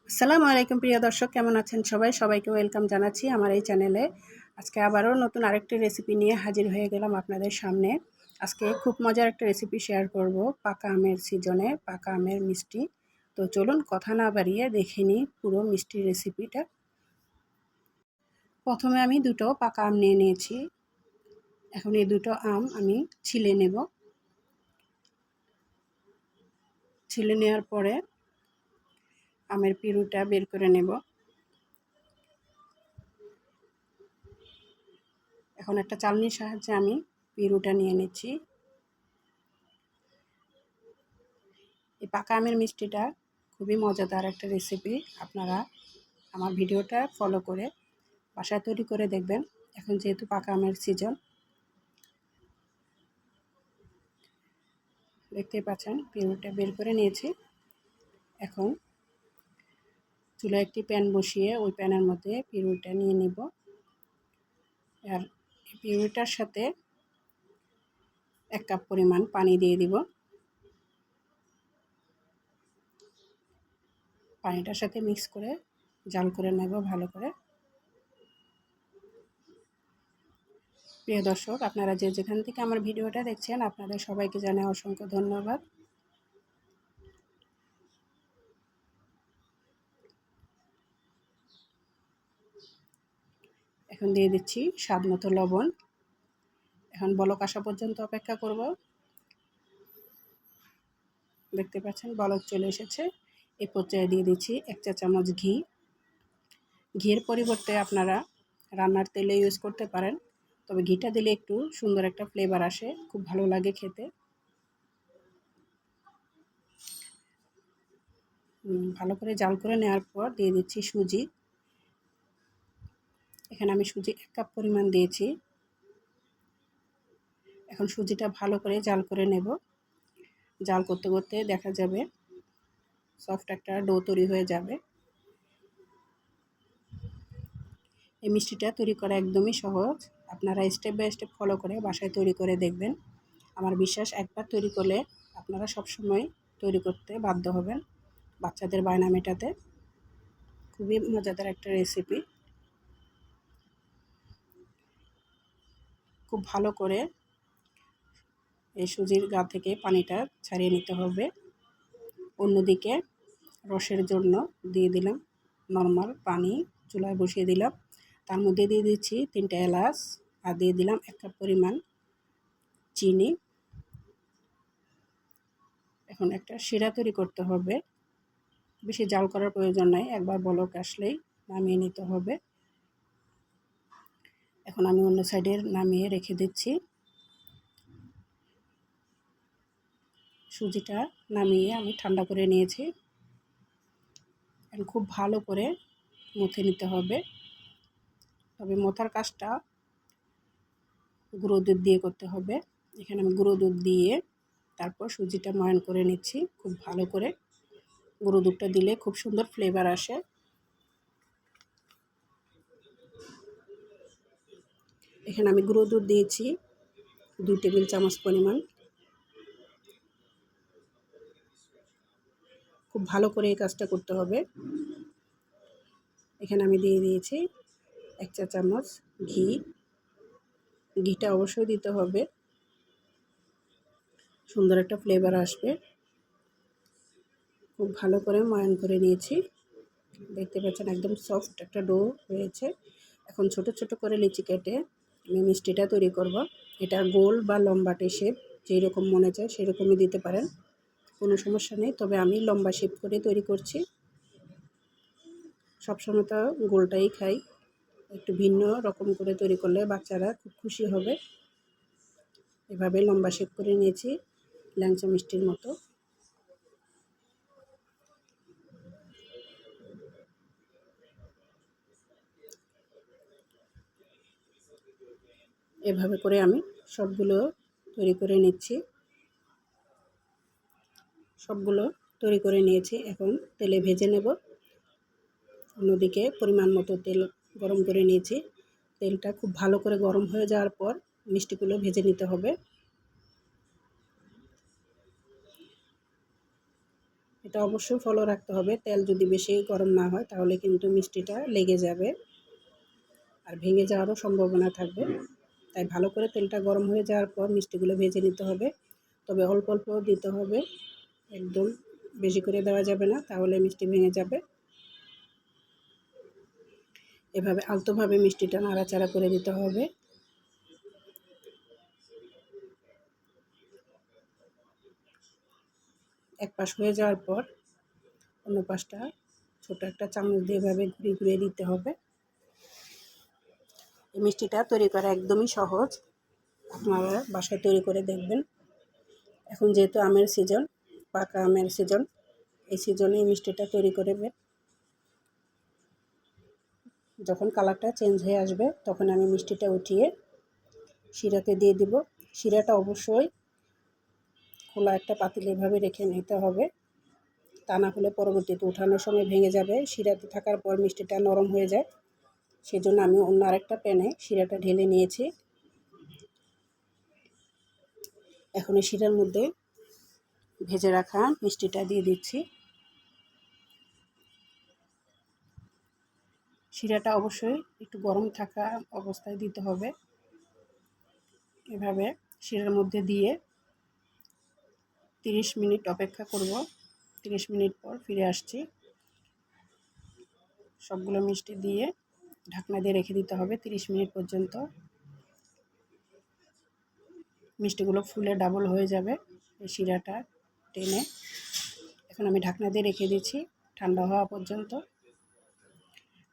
আসসালামু আলাইকুম প্রিয় দর্শক, কেমন আছেন সবাই? সবাইকে ওয়েলকাম জানাচ্ছি আমার এই চ্যানেলে। আজকে আবারও নতুন আরেকটি রেসিপি নিয়ে হাজির হয়ে গেলাম আপনাদের সামনে। আজকে খুব মজার একটা রেসিপি শেয়ার করব, পাকা আমের সিজনে পাকা আমের মিষ্টি। তো চলুন কথা না বাড়িয়ে দেখে নিই পুরো মিষ্টির রেসিপিটা। প্রথমে আমি দুটো পাকা আম নিয়ে নিয়েছি। এখন এই দুটো আম আমি ছিলে নেব। ছিলে নেওয়ার পরে আমের পিউরিটা বের করে নেব। এখন একটা চালনির সাহায্যে আমি পিউরিটা নিয়ে নিচ্ছি। এই পাকা আমের মিষ্টিটা খুবই মজাদার একটা রেসিপি। আপনারা আমার ভিডিওটা ফলো করে বাসায় তৈরি করে দেখবেন। এখন যেহেতু পাকা আমের সিজন, দেখতেই পাচ্ছেন পিউরিটা বের করে নিয়েছি। এখন চুলায় একটি প্যান বসিয়ে ওই প্যানের মধ্যে পিউরিটা নিয়ে নিব। আর এই পিউরিটার সাথে 1 কাপ পরিমাণ পানি দিয়ে দিব। পানিটার সাথে মিক্স করে জাল করে নেব ভালো করে। প্রিয় দর্শক, আপনারা যে যেখান থেকে আমার ভিডিওটা দেখছেন, আপনাদের সবাইকে জানাই অসংখ্য ধন্যবাদ। এখন দিয়ে দিচ্ছি স্বাদ মতো লবণ। এখন বলক আসা পর্যন্ত অপেক্ষা করব। দেখতে পাচ্ছেন বলক চলে এসেছে। এই পর্যায়ে দিয়ে দিচ্ছি 1 চা চামচ ঘি। ঘিয়ের পরিবর্তে আপনারা রান্নার তেলে ইউজ করতে পারেন, তবে ঘিটা দিলে একটু সুন্দর একটা ফ্লেভার আসে, খুব ভালো লাগে খেতে। ভালো করে জাল করে নেওয়ার পর দিয়ে দিচ্ছি সুজি। এখানে আমি সুজি 1 কাপ পরিমাণ দিয়েছি। এখন সুজিটা ভালো করে জাল করে নেব। জাল করতে করতে দেখা যাবে সফট একটা ডো তৈরি হয়ে যাবে। এই মিষ্টিটা তৈরি করা একদমই সহজ। আপনারা স্টেপ বাই স্টেপ ফলো করে বাসায় তৈরি করে দেখবেন। আমার বিশ্বাস, একবার তৈরি করলে আপনারা সবসময় তৈরি করতে বাধ্য হবেন বাচ্চাদের বায়না মেটাতে। খুবই মজাদার একটা রেসিপি। খুব ভালো করে এই সুজির গা থেকে পানিটা ছাড়িয়ে নিতে হবে। অন্যদিকে রসের জন্য দিয়ে দিলাম নর্মাল পানি, চুলায় বসিয়ে দিলাম। তার মধ্যে দিয়ে দিচ্ছি 3টে এলাচ আর দিয়ে দিলাম 1 কাপ পরিমাণ চিনি। এখন একটা শিরা তৈরি করতে হবে। বেশি জাল করার প্রয়োজন নাই, একবার বলক আসলেই নামিয়ে নিতে হবে। এখন আমি অন্য সাইডে নামিয়ে রেখে দিচ্ছি। সুজিটা নামিয়ে আমি ঠান্ডা করে নিয়েছি। এখন খুব ভালো করে মুথে নিতে হবে, তবে মোথার কাজটা গুঁড়ো দুধ দিয়ে করতে হবে। এখানে আমি গুঁড়ো দুধ দিয়ে তারপর সুজিটা ময়ান করে নিচ্ছি খুব ভালো করে। গুঁড়ো দুধটা দিলে খুব সুন্দর ফ্লেভার আসে। এখানে আমি গুঁড়ো দুধ দিয়েছি 2 টেবিল চামচ পরিমাণ। খুব ভালো করে এই কাজটা করতে হবে। এখানে আমি দিয়ে দিয়েছি 1 চা চামচ ঘি। ঘিটা অবশ্যই দিতে হবে, সুন্দর একটা ফ্লেভার আসবে। খুব ভালো করে ময়ান করে নিয়েছি। দেখতে পাচ্ছেন একদম সফট একটা ডো হয়েছে। এখন ছোট ছোট করে লিচি কেটে আমি মিষ্টিটা তৈরি করব। এটা গোল বা লম্বাটে শেপ যেই রকম মনে চায় সেরকমই দিতে পারেন, কোনো সমস্যা নেই। তবে আমি লম্বা শেপ করে তৈরি করছি। সবসময় তো গোলটাই খাই, একটু ভিন্ন রকম করে তৈরি করলে বাচ্চারা খুব খুশি হবে। এভাবে লম্বা শেপ করে নিয়েছি ল্যাংচা মিষ্টির মতো। এভাবে করে আমি সবগুলো তৈরি করে নিচ্ছি। সবগুলো তৈরি করে নিয়েছি, এখন তেলে ভেজে নেব। অন্যদিকে পরিমাণ মতো তেল গরম করে নিয়েছি। তেলটা খুব ভালো করে গরম হয়ে যাওয়ার পর মিষ্টিগুলো ভেজে নিতে হবে। এটা অবশ্যই ফলো রাখতে হবে। তেল যদি বেশি গরম না হয় তাহলে কিন্তু মিষ্টিটা লেগে যাবে আর ভেঙে যাওয়ারও সম্ভাবনা থাকবে। তাই ভালো করে তেলটা গরম হয়ে যাওয়ার পর মিষ্টিগুলো ভেজে নিতে হবে। তবে অল্প অল্প দিতে হবে, একদম বেশি করে দেওয়া যাবে না, তাহলে মিষ্টি ভেঙে যাবে। এভাবে আলতোভাবে মিষ্টিটা নাড়াচাড়া করে দিতে হবে। এক পাশ হয়ে যাওয়ার পর অন্য পাশটা ছোট একটা চামচ দিয়ে এভাবে ঘুরিয়ে ঘুরিয়ে দিতে হবে। এই মিষ্টিটা তৈরি করা একদমই সহজ, আপনারা বাসায় তৈরি করে দেখবেন। এখন যেহেতু আমের সিজন, পাকা আমের সিজন, এই সিজনে এই মিষ্টিটা তৈরি করবেন। যখন কালারটা চেঞ্জ হয়ে আসবে তখন আমি মিষ্টিটা উঠিয়ে শিরাতে দিয়ে দিব। শিরাটা অবশ্যই খোলা একটা পাতিলে এভাবে রেখে নিতে হবে, তা না হলে পরবর্তীতে উঠানোর সময় ভেঙে যাবে। শিরাতে থাকার পর মিষ্টিটা নরম হয়ে যায়, সেজন্য আমি অন্য আরেকটা প্যানে শিরাটা ঢেলে নিয়েছি। এখন এই শিরার মধ্যে ভেজে রাখা মিষ্টিটা দিয়ে দিচ্ছি। শিরাটা অবশ্যই একটু গরম থাকা অবস্থায় দিতে হবে। এভাবে শিরার মধ্যে দিয়ে 30 মিনিট অপেক্ষা করব। 30 মিনিট পর ফিরে আসছি। সবগুলো মিষ্টি দিয়ে ঢাকনা দিয়ে রেখে দিতে হবে 30 মিনিট পর্যন্ত। মিষ্টিগুলো ফুলে ডাবল হয়ে যাবে এই শিরাটা টেনে। এখন আমি ঢাকনা দিয়ে রেখে দিচ্ছি ঠান্ডা হওয়া পর্যন্ত।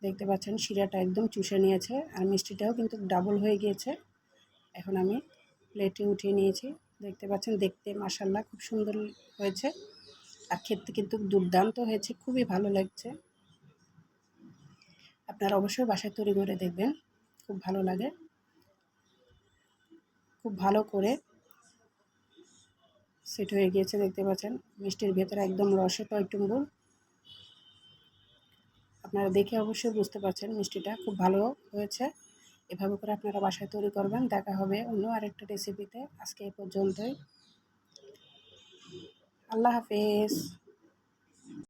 দেখতে পাচ্ছেন শিরাটা একদম চুষে নিয়েছে আর মিষ্টিটাও কিন্তু ডাবল হয়ে গিয়েছে। এখন আমি প্লেটে উঠিয়ে নিয়েছি। দেখতে পাচ্ছেন দেখতে মাশাআল্লাহ খুব সুন্দর হয়েছে আর খেতে কিন্তু দুর্দান্ত হয়েছে, খুবই ভালো লাগছে। আপনারা অবশ্যই বাসায় তৈরি করে দেখবেন, খুব ভালো লাগে। খুব ভালো করে সেট হয়ে গিয়েছে, দেখতে পাচ্ছেন মিষ্টির ভেতরে একদম রসে টইটুম্বুর। আপনারা দেখে অবশ্যই বুঝতে পারছেন মিষ্টিটা খুব ভালো হয়েছে। এভাবে করে আপনারা বাসায় তৈরি করবেন। দেখা হবে অন্য আরেকটা রেসিপিতে। আজকে এই পর্যন্তই। আল্লাহ হাফেজ।